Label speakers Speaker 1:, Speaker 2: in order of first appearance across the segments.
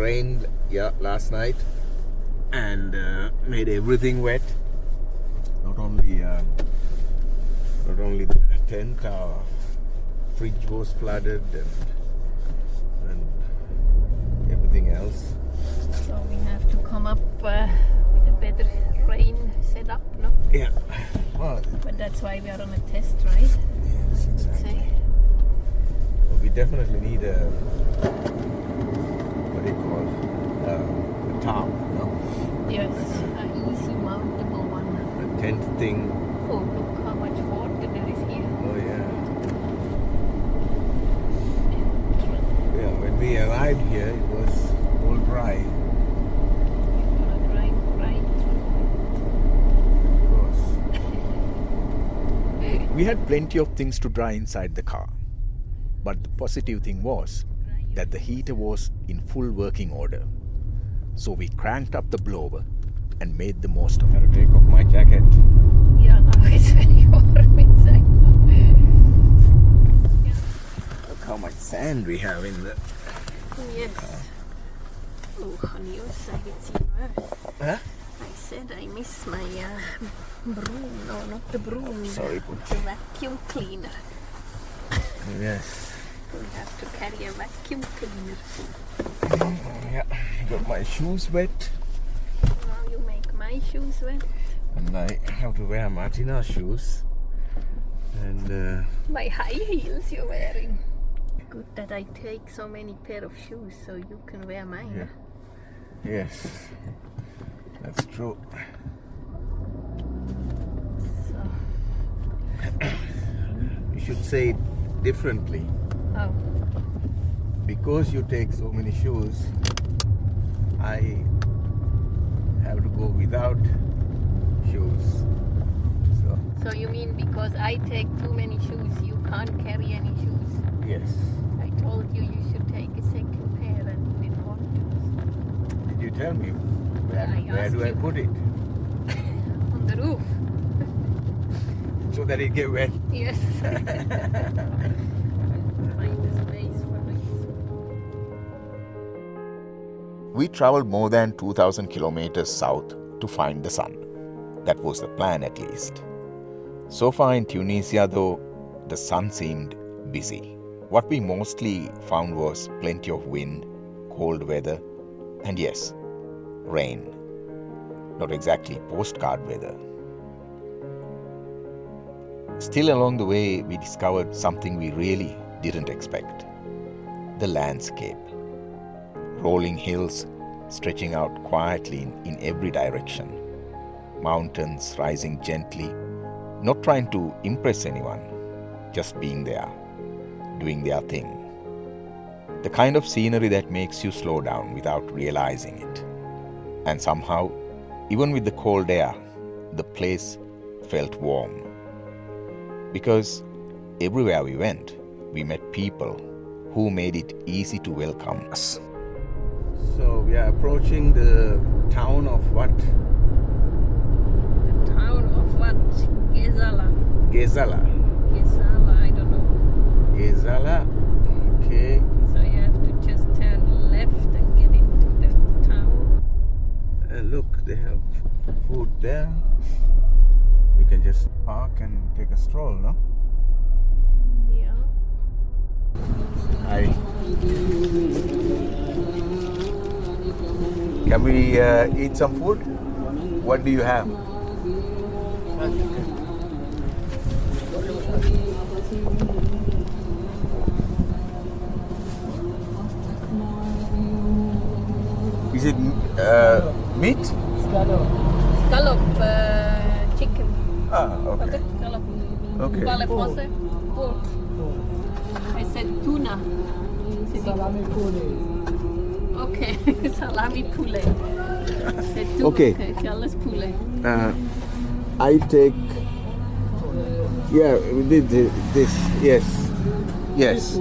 Speaker 1: rained last night and made everything wet. Not only the tent, our fridge was flooded and everything else.
Speaker 2: So we have to come up with a better rain setup, no?
Speaker 1: Yeah. Well,
Speaker 2: but that's why we are on a test, right?
Speaker 1: Yes, exactly. Well, we definitely need a what do you call a tarp, no?
Speaker 2: Yes, an easy mountable one.
Speaker 1: A tent thing.
Speaker 2: Oh, look how much water there is here.
Speaker 1: Oh yeah. Yeah, when we arrived here, it was all dry.
Speaker 2: You're gonna drive right through
Speaker 1: Of course. We had plenty of things to dry inside the car. But the positive thing was that the heater was in full working order. So we cranked up the blower and made the most of it. I have to take off my jacket.
Speaker 2: Yeah, now it's very warm inside now. Yeah.
Speaker 1: Look how much sand we have in the...
Speaker 2: Yes. Oh, honey, you said it's even worse.
Speaker 1: Huh?
Speaker 2: I said I miss my broom. No, not the broom.
Speaker 1: Sorry, Punchi.
Speaker 2: The vacuum cleaner.
Speaker 1: Yes.
Speaker 2: We have to carry a vacuum cleaner.
Speaker 1: Yeah, got my shoes wet.
Speaker 2: Now you make my shoes wet.
Speaker 1: And I have to wear Martina's shoes. And
Speaker 2: my high heels you're wearing. Good that I take so many pair of shoes so you can wear mine.
Speaker 1: yeah. Yes, that's true.
Speaker 2: So.
Speaker 1: You should say it differently.
Speaker 2: Oh.
Speaker 1: Because you take so many shoes, I have to go without shoes.
Speaker 2: So you mean because I take too many shoes, you can't carry any shoes?
Speaker 1: Yes.
Speaker 2: I told you you should take a second pair and you didn't want to.
Speaker 1: Did you tell me?
Speaker 2: I
Speaker 1: Where do I
Speaker 2: asked
Speaker 1: put it?
Speaker 2: On the roof.
Speaker 1: So that it get wet?
Speaker 2: Yes. Find a space for it.
Speaker 1: We traveled more than 2,000 kilometers south to find the sun. That was the plan, at least. So far in Tunisia, though, the sun seemed busy. What we mostly found was plenty of wind, cold weather, and yes, rain. Not exactly postcard weather. Still along the way, we discovered something we really didn't expect. The landscape. Rolling hills stretching out quietly in every direction. Mountains rising gently, not trying to impress anyone, just being there, doing their thing. The kind of scenery that makes you slow down without realizing it. And somehow, even with the cold air, the place felt warm. Because everywhere we went, we met people who made it easy to welcome us. So we are approaching the town of what?
Speaker 2: The town of what? Gezala.
Speaker 1: Gezala.
Speaker 2: Gezala, I don't know.
Speaker 1: Gezala. Okay.
Speaker 2: So you have to just turn left and get into the town.
Speaker 1: And look, they have food there. We can just park and take a stroll, no?
Speaker 2: Yeah.
Speaker 1: Hi. Can we eat some food? What do you have? Is it meat?
Speaker 2: Scallop chicken.
Speaker 1: Ah, okay.
Speaker 2: Scallop.
Speaker 1: Okay.
Speaker 2: Parle français? Pork. I said tuna.
Speaker 3: Salami poulet.
Speaker 2: Okay, salami poulet. C'est tout.
Speaker 1: Okay.
Speaker 2: Okay, alles poulet.
Speaker 1: I take. Yeah, we did this. Yes. Yes.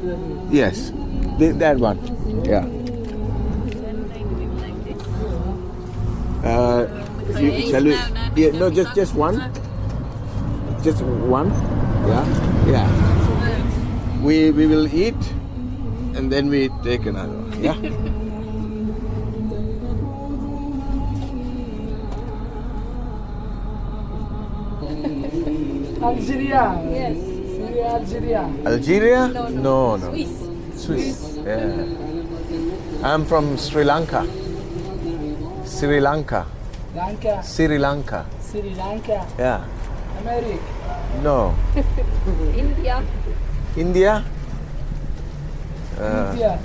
Speaker 1: Yes. That one. Yeah.
Speaker 2: Then they do it like this.
Speaker 1: Shall we? Yeah, no, just one. Just one. Yeah. Yeah. We will eat, and then we take another. Yeah.
Speaker 3: Algeria.
Speaker 2: Yes.
Speaker 3: Syria, Algeria.
Speaker 1: Algeria?
Speaker 2: No.
Speaker 1: No.
Speaker 2: Swiss.
Speaker 1: Swiss. Yeah. I'm from Sri Lanka. Sri Lanka.
Speaker 3: Lanka.
Speaker 1: Sri Lanka.
Speaker 3: Sri Lanka.
Speaker 1: Yeah.
Speaker 3: America.
Speaker 1: No.
Speaker 2: India.
Speaker 1: India?
Speaker 3: India.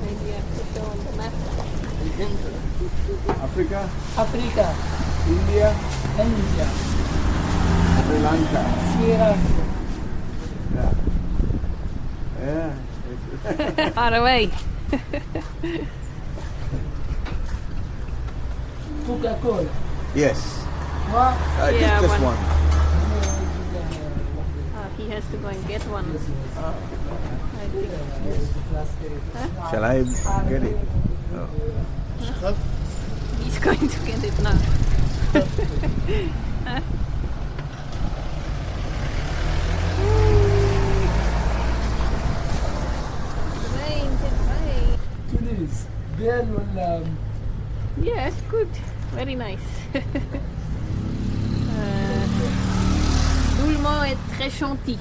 Speaker 2: Maybe I have to show on the map.
Speaker 1: Africa?
Speaker 3: Africa.
Speaker 1: India?
Speaker 3: India.
Speaker 1: Sri Lanka.
Speaker 3: Sri Lanka.
Speaker 1: Yeah. Yeah.
Speaker 2: Far away.
Speaker 3: Coca-Cola.
Speaker 1: Yes.
Speaker 3: What?
Speaker 2: Yeah,
Speaker 1: just
Speaker 2: one.
Speaker 1: one.
Speaker 2: He has to go and get one. I think.
Speaker 1: Shall I get it?
Speaker 2: He's going to get it now. Huh? Rain.
Speaker 3: Tunis. بيل ولا
Speaker 2: Yes, good. Very nice. Tout le monde est très gentil.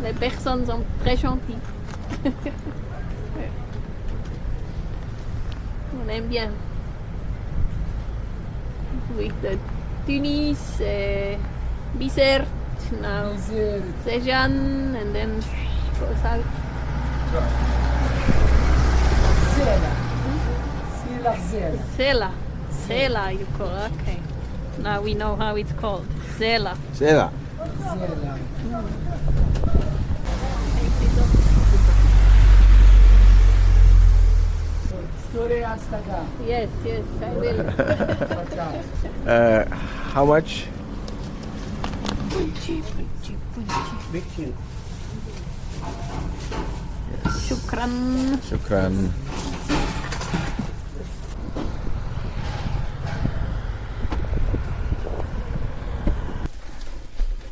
Speaker 2: Les personnes sont très gentilles. On aime bien. With the Tunis, Bizerte, now
Speaker 3: Niger.
Speaker 2: Sejan, and then goes out.
Speaker 3: Zela. Sila Zela.
Speaker 2: Sela. Sela, you call it. Okay. Now we know how it's called. Sela.
Speaker 1: Shela.
Speaker 3: Zela. Story Instagram.
Speaker 2: Yes, I will.
Speaker 1: How much?
Speaker 2: Punchi. Shukran.
Speaker 1: Shukran.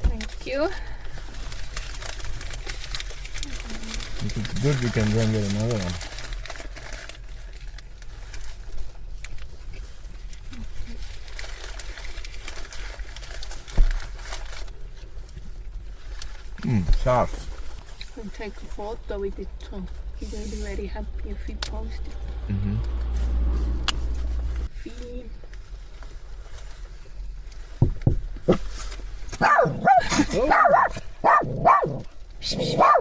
Speaker 2: Thank you.
Speaker 1: If it's good, we can go and get another one. Sharp.
Speaker 2: We'll take a photo with it, so he will be very happy if we post it.
Speaker 1: Mm-hmm.
Speaker 2: Feel.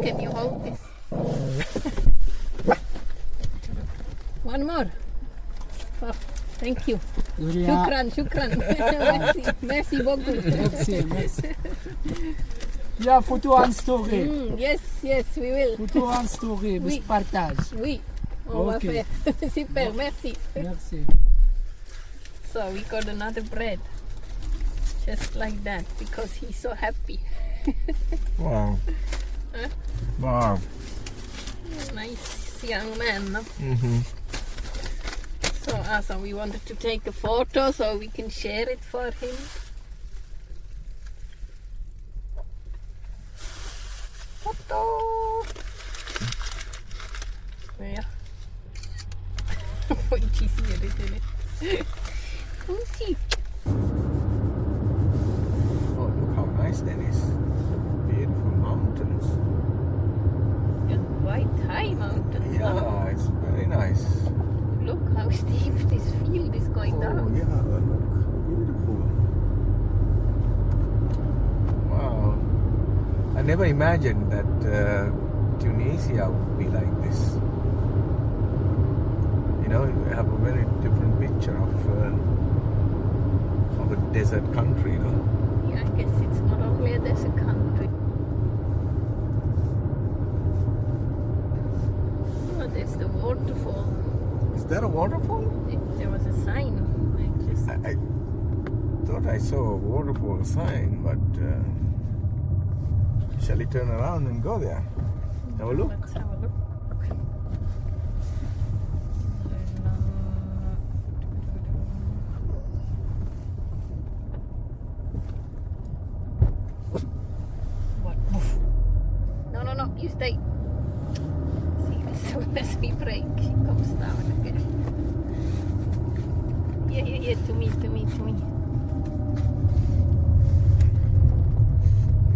Speaker 2: Can you hold this? One more. Oh, thank you. Shukran. Merci beaucoup.
Speaker 3: Merci. Yeah, photo and story.
Speaker 2: Yes, we will.
Speaker 3: Photo and story,
Speaker 2: Oui.
Speaker 3: partage.
Speaker 2: Oui, on va
Speaker 3: Ok.
Speaker 2: faire. Super, merci.
Speaker 3: Merci.
Speaker 2: So we got another bread. Just like that, because he's so happy.
Speaker 1: Wow.
Speaker 2: Huh?
Speaker 1: Wow.
Speaker 2: Nice young man. No?
Speaker 1: Mm-hmm.
Speaker 2: So we wanted to take a photo so we can share it for him. Photo! Where? Punchi's here, isn't it? Punchi!
Speaker 1: Oh, look how nice that is. Beautiful mountains.
Speaker 2: Just quite high mountains.
Speaker 1: Yeah, it's very nice.
Speaker 2: Look how steep this field is going
Speaker 1: Oh,
Speaker 2: down.
Speaker 1: yeah, look how beautiful. Wow. I never imagined that Tunisia would be like this. You know, you have a very different picture of a desert country, you know.
Speaker 2: Yeah, I guess it's not only a desert country. Oh, there's the waterfall.
Speaker 1: Is that a waterfall?
Speaker 2: There was a sign.
Speaker 1: I thought I saw a waterfall sign, but shall we turn around and go there? Have a look.
Speaker 2: Let's have a look. What? Move. No, you stay. See, as soon as we break, she comes down again. Yeah, to me.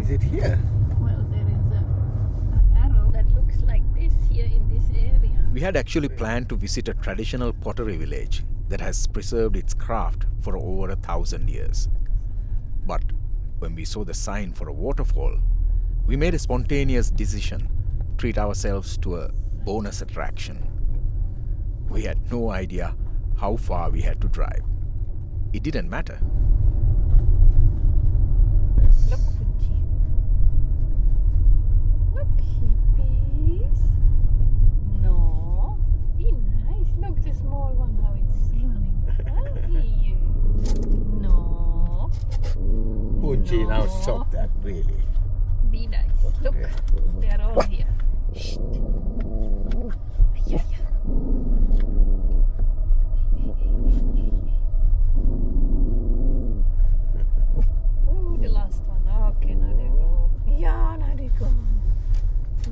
Speaker 1: Is it here?
Speaker 2: Well, there is an arrow that looks like this here in this area.
Speaker 1: We had actually planned to visit a traditional pottery village that has preserved its craft for over 1,000 years. But when we saw the sign for a waterfall, we made a spontaneous decision to treat ourselves to a bonus attraction. We had no idea how far we had to drive. It didn't matter.
Speaker 2: Look, Punchi. Look, hippies. No. Be nice. Look, the small one, how it's running. Are you? No.
Speaker 1: Punchi,
Speaker 2: No.
Speaker 1: now stop that, really.
Speaker 2: Be nice. Look, they are all here. Shh. Ay, ay, ay. Oh, the last one. Okay, now they're gone. Yeah, now they're gone. Huh?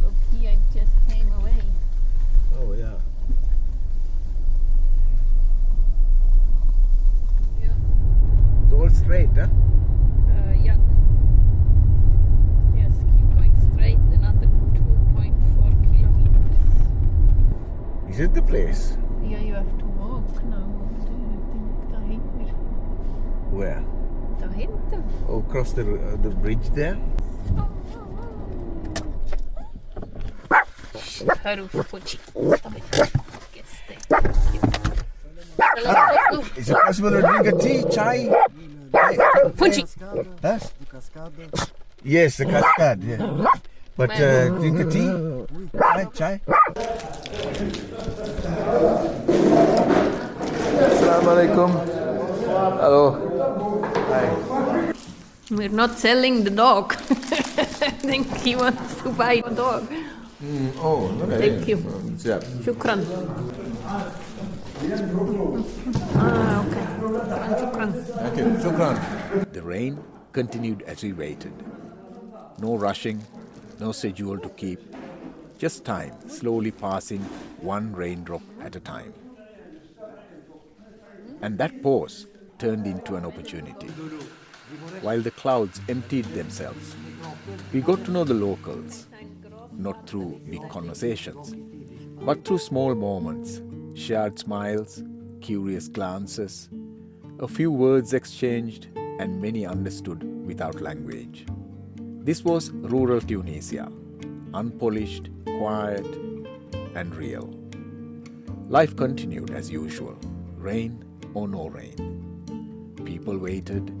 Speaker 2: Look, here it just came away.
Speaker 1: Oh, yeah.
Speaker 2: Yeah.
Speaker 1: It's all straight, huh?
Speaker 2: Yeah. Yes, keep going straight, another 2.4 kilometers.
Speaker 1: Is it the place?
Speaker 2: Yeah, you have to walk now. Dahinter.
Speaker 1: Where?
Speaker 2: Dahinter.
Speaker 1: Oh, across the bridge there?
Speaker 2: Hör upp, Punchi. Stop it. Yes, thank you. Let's go.
Speaker 1: Is it possible to drink a tea, chai?
Speaker 2: Punchi.
Speaker 1: Huh? Yes, the cascade, yeah. But drink a tea? Chai? Assalamu alaikum. Hello. Hi.
Speaker 2: We're not selling the dog. I think he wants to buy a dog.
Speaker 1: Oh, okay.
Speaker 2: Thank you.
Speaker 1: Yeah.
Speaker 2: Shukran. Okay. Shukran.
Speaker 1: Thank you. Shukran. The rain continued as we waited. No rushing, no schedule to keep. Just time slowly passing one raindrop at a time. And that pause turned into an opportunity. While the clouds emptied themselves, we got to know the locals, not through big conversations, but through small moments, shared smiles, curious glances, a few words exchanged, and many understood without language. This was rural Tunisia, unpolished, quiet, and real. Life continued as usual, rain or no rain. People waited,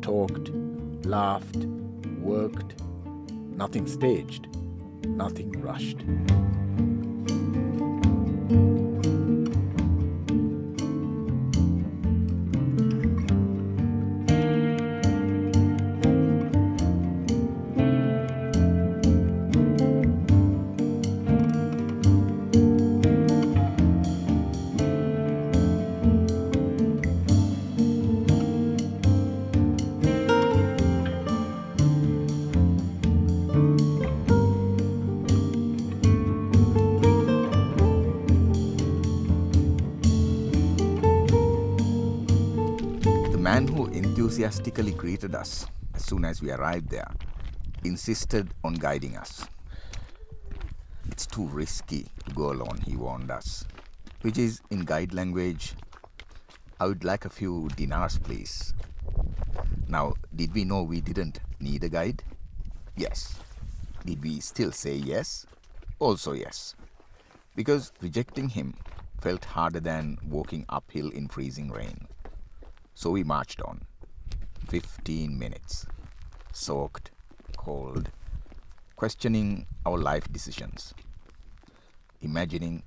Speaker 1: talked, laughed, worked. Nothing staged, nothing rushed. The man who enthusiastically greeted us as soon as we arrived there insisted on guiding us. It's too risky to go alone, he warned us, which is, in guide language, I would like a few dinars, please. Now, did we know we didn't need a guide? Yes. Did we still say yes? Also yes. Because rejecting him felt harder than walking uphill in freezing rain. So we marched on. 15 minutes. Soaked, cold, questioning our life decisions. Imagining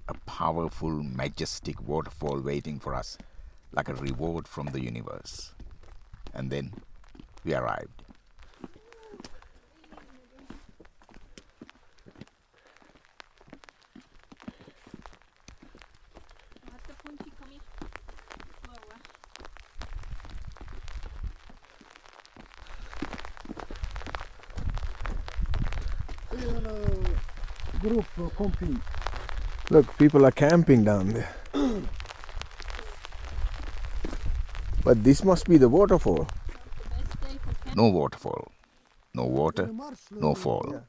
Speaker 1: a powerful, majestic waterfall waiting for us like a reward from the universe. And then we arrived.
Speaker 4: group camping.
Speaker 1: Look, people are camping down there. But this must be the waterfall. No waterfall. No water. No fall.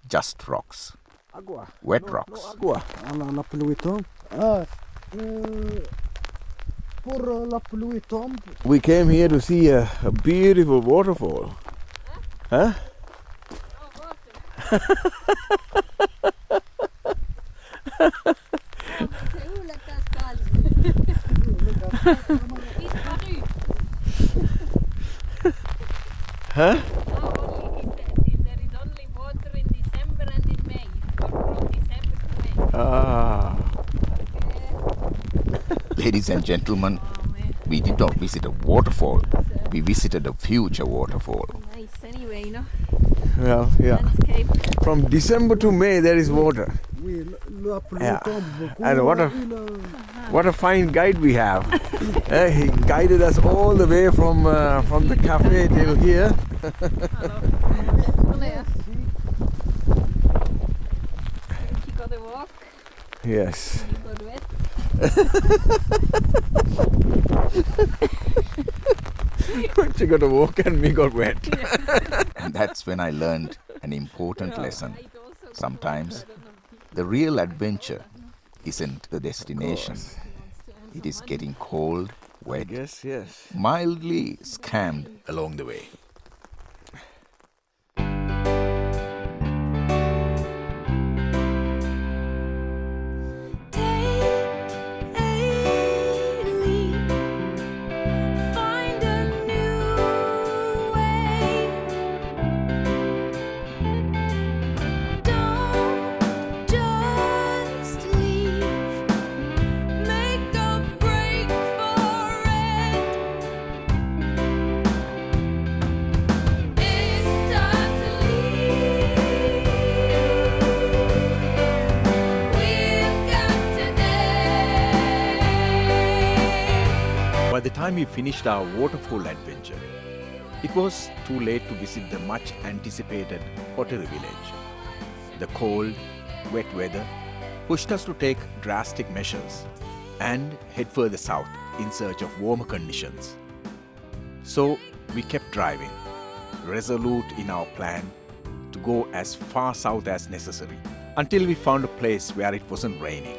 Speaker 1: Just rocks.
Speaker 4: Agua.
Speaker 1: Wet rocks.
Speaker 4: Agua. La pluie tombe. Pour la pluie tombe.
Speaker 1: We came here to see a beautiful waterfall. Huh? Huh?
Speaker 2: There is only water in December and in May. From December to May.
Speaker 1: Ah. Ladies and gentlemen, we did not visit a waterfall. We visited a future waterfall.
Speaker 2: Nice anyway, no?
Speaker 1: Well, yeah.
Speaker 2: Landscape.
Speaker 1: From December to May there is water.
Speaker 4: Oui, la pluie
Speaker 1: Yeah.
Speaker 4: tombe.
Speaker 1: And what a fine guide we have. He guided us all the way from the cafe till here.
Speaker 2: You got a walk,
Speaker 1: Yes.
Speaker 2: you got wet.
Speaker 1: She got a walk and me got wet. And that's when I learned an important lesson. Sometimes the real adventure isn't the destination. It is getting cold, wet,
Speaker 5: Yes.
Speaker 1: mildly scammed along the way.
Speaker 5: By the time we finished our waterfall adventure, it was too late to visit the much anticipated pottery village. The cold, wet weather pushed us to take drastic measures and head further south in search of warmer conditions. So we kept driving, resolute in our plan to go as far south as necessary until we found a place where it wasn't raining.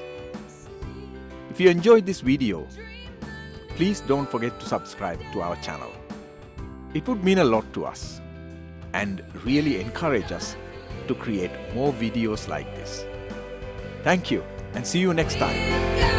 Speaker 5: If you enjoyed this video, please don't forget to subscribe to our channel. It would mean a lot to us and really encourage us to create more videos like this. Thank you and see you next time.